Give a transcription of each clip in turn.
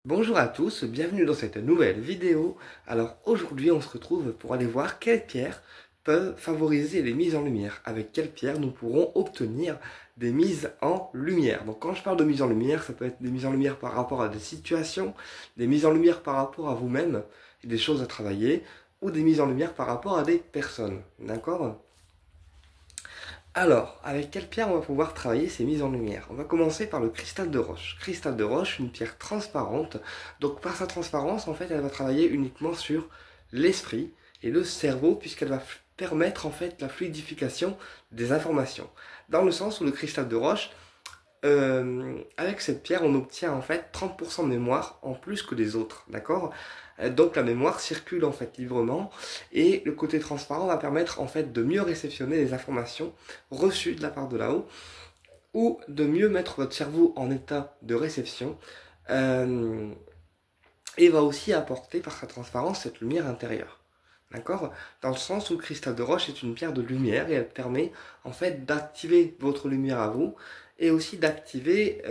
Bonjour à tous, bienvenue dans cette nouvelle vidéo. Alors aujourd'hui on se retrouve pour aller voir quelles pierres peuvent favoriser les mises en lumière. Avec quelles pierres nous pourrons obtenir des mises en lumière. Donc quand je parle de mise en lumière, ça peut être des mises en lumière par rapport à des situations, des mises en lumière par rapport à vous-même et des choses à travailler, ou des mises en lumière par rapport à des personnes. D'accord? Alors, avec quelle pierre on va pouvoir travailler ces mises en lumière? On va commencer par le cristal de roche. Cristal de roche, une pierre transparente. Donc par sa transparence, en fait, elle va travailler uniquement sur l'esprit et le cerveau, puisqu'elle va permettre en fait la fluidification des informations. Dans le sens où le cristal de roche, avec cette pierre, on obtient en fait 30% de mémoire en plus que les autres, d'accord? Donc la mémoire circule en fait librement et le côté transparent va permettre en fait de mieux réceptionner les informations reçues de la part de là-haut ou de mieux mettre votre cerveau en état de réception euh, et va aussi apporter par sa transparence cette lumière intérieure. D'accord? Dans le sens où le cristal de roche est une pierre de lumière et elle permet en fait d'activer votre lumière à vous et aussi d'activer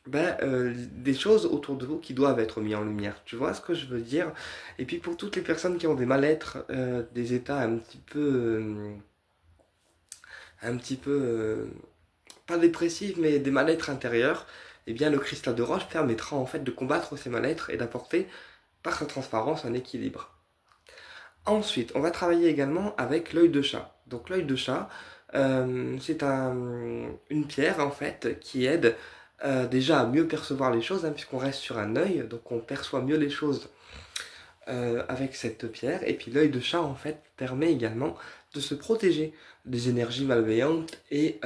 des choses autour de vous qui doivent être mises en lumière. Tu vois ce que je veux dire? Et puis pour toutes les personnes qui ont des mal-être, des états un petit peu, pas dépressifs, mais des mal-être intérieurs, eh bien le cristal de roche permettra en fait de combattre ces mal-être et d'apporter par sa transparence un équilibre. Ensuite, on va travailler également avec l'œil de chat. Donc l'œil de chat, c'est une pierre en fait qui aide déjà à mieux percevoir les choses, hein, puisqu'on reste sur un œil, donc on perçoit mieux les choses avec cette pierre. Et puis l'œil de chat en fait permet également de se protéger des énergies malveillantes et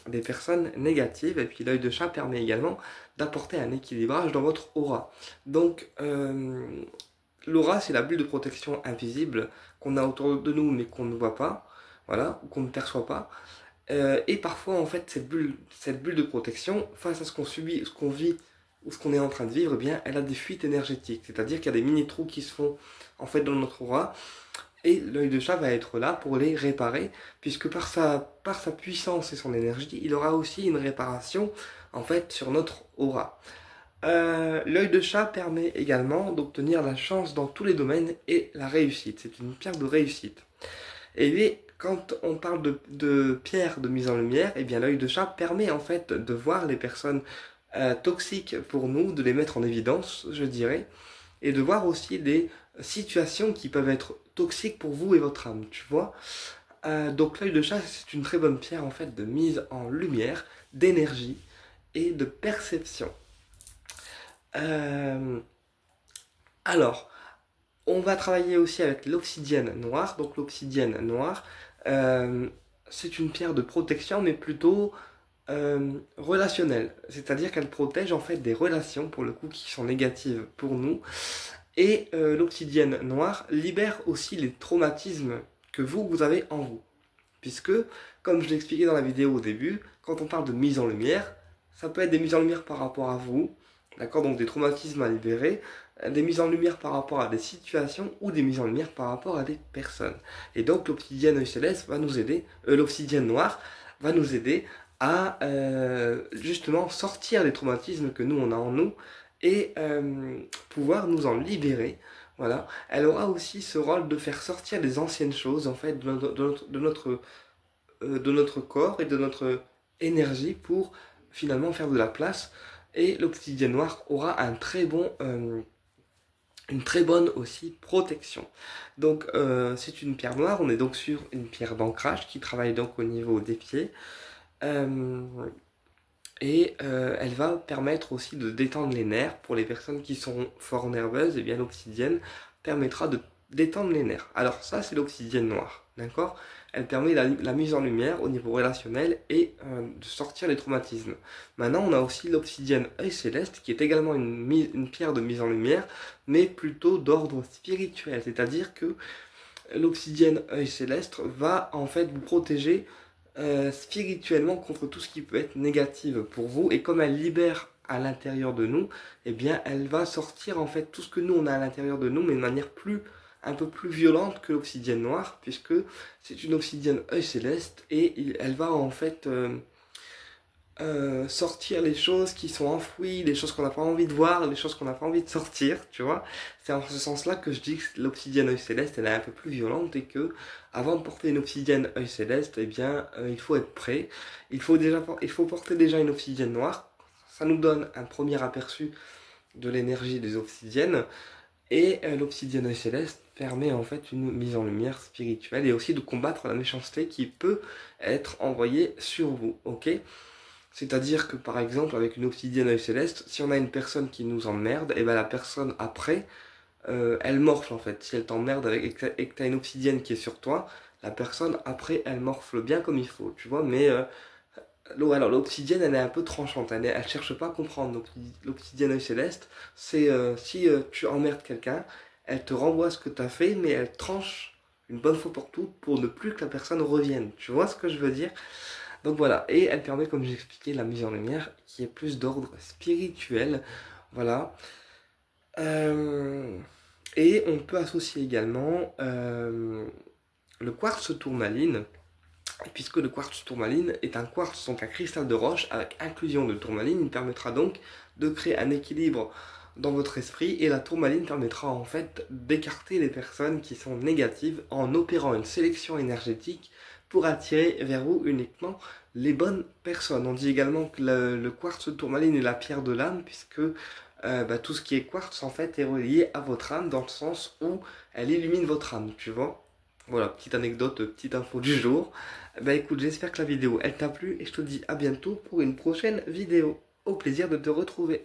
des personnes négatives. Et puis l'œil de chat permet également d'apporter un équilibrage dans votre aura. Donc l'aura, c'est la bulle de protection invisible qu'on a autour de nous mais qu'on ne voit pas, voilà, ou qu'on ne perçoit pas. Et parfois, en fait, cette bulle de protection, face à ce qu'on subit, ce qu'on vit ou ce qu'on est en train de vivre, eh bien, elle a des fuites énergétiques. C'est-à-dire qu'il y a des mini-trous qui se font en fait dans notre aura. Et l'œil de chat va être là pour les réparer, puisque par sa puissance et son énergie, il aura aussi une réparation en fait sur notre aura. L'œil de chat permet également d'obtenir la chance dans tous les domaines et la réussite. C'est une pierre de réussite. Et puis, quand on parle de pierre de mise en lumière, eh bien l'œil de chat permet en fait de voir les personnes toxiques pour nous, de les mettre en évidence, je dirais, et de voir aussi des situations qui peuvent être toxiques pour vous et votre âme, tu vois. Donc l'œil de chat, c'est une très bonne pierre en fait de mise en lumière, d'énergie et de perception. Euh, alors, on va travailler aussi avec l'obsidienne noire. Donc l'obsidienne noire, euh, c'est une pierre de protection, mais plutôt relationnelle. C'est-à-dire qu'elle protège en fait des relations, pour le coup, qui sont négatives pour nous. Et l'obsidienne noire libère aussi les traumatismes que vous avez en vous. Puisque, comme je l'ai expliqué dans la vidéo au début, quand on parle de mise en lumière, ça peut être des mises en lumière par rapport à vous, d'accord, donc des traumatismes à libérer, des mises en lumière par rapport à des situations ou des mises en lumière par rapport à des personnes. Et donc l'obsidienne œil céleste va nous aider, l'obsidienne noire va nous aider à justement sortir les traumatismes que nous on a en nous et pouvoir nous en libérer. Voilà. Elle aura aussi ce rôle de faire sortir les anciennes choses en fait de notre corps et de notre énergie pour finalement faire de la place. Et l'obsidienne noire aura une très bonne aussi protection. Donc c'est une pierre noire, on est donc sur une pierre d'ancrage qui travaille donc au niveau des pieds. Euh, elle va permettre aussi de détendre les nerfs. Pour les personnes qui sont fort nerveuses, et bien l'obsidienne permettra de détendre les nerfs. Alors ça, c'est l'obsidienne noire, d'accord? Elle permet la mise en lumière au niveau relationnel et de sortir les traumatismes. Maintenant, on a aussi l'obsidienne œil céleste, qui est également une pierre de mise en lumière, mais plutôt d'ordre spirituel. C'est-à-dire que l'obsidienne œil céleste va en fait vous protéger spirituellement contre tout ce qui peut être négatif pour vous. Et comme elle libère à l'intérieur de nous, eh bien elle va sortir en fait tout ce que nous on a à l'intérieur de nous, mais de manière un peu plus violente que l'obsidienne noire, puisque c'est une obsidienne œil céleste et elle va en fait sortir les choses qui sont enfouies, les choses qu'on n'a pas envie de voir, les choses qu'on n'a pas envie de sortir, tu vois. C'est en ce sens-là que je dis que l'obsidienne œil céleste, elle est un peu plus violente et que, avant de porter une obsidienne œil céleste, eh bien, il faut être prêt. Il faut porter déjà une obsidienne noire. Ça nous donne un premier aperçu de l'énergie des obsidiennes. Et l'obsidienne œil céleste permet en fait une mise en lumière spirituelle et aussi de combattre la méchanceté qui peut être envoyée sur vous, ok? C'est-à-dire que par exemple avec une obsidienne œil céleste, si on a une personne qui nous emmerde, et ben la personne après, elle morfle en fait. Si elle t'emmerde et que t'as une obsidienne qui est sur toi, la personne après elle morfle bien comme il faut, tu vois, mais alors l'obsidienne elle est un peu tranchante, elle cherche pas à comprendre. L'obsidienne œil céleste, c'est si tu emmerdes quelqu'un, elle te renvoie ce que tu as fait, mais elle tranche une bonne fois pour toutes pour ne plus que la personne revienne. Tu vois ce que je veux dire? Donc voilà, et elle permet, comme j'expliquais, la mise en lumière qui est plus d'ordre spirituel. Voilà. Euh, et on peut associer également le quartz tourmaline, puisque le quartz tourmaline est un quartz, donc un cristal de roche avec inclusion de tourmaline. Il permettra donc de créer un équilibre dans votre esprit et la tourmaline permettra en fait d'écarter les personnes qui sont négatives en opérant une sélection énergétique pour attirer vers vous uniquement les bonnes personnes. On dit également que le quartz tourmaline est la pierre de l'âme puisque tout ce qui est quartz en fait est relié à votre âme dans le sens où elle illumine votre âme, tu vois. Voilà, petite anecdote, petite info du jour. Bah écoute, j'espère que la vidéo elle t'a plu et je te dis à bientôt pour une prochaine vidéo. Au plaisir de te retrouver.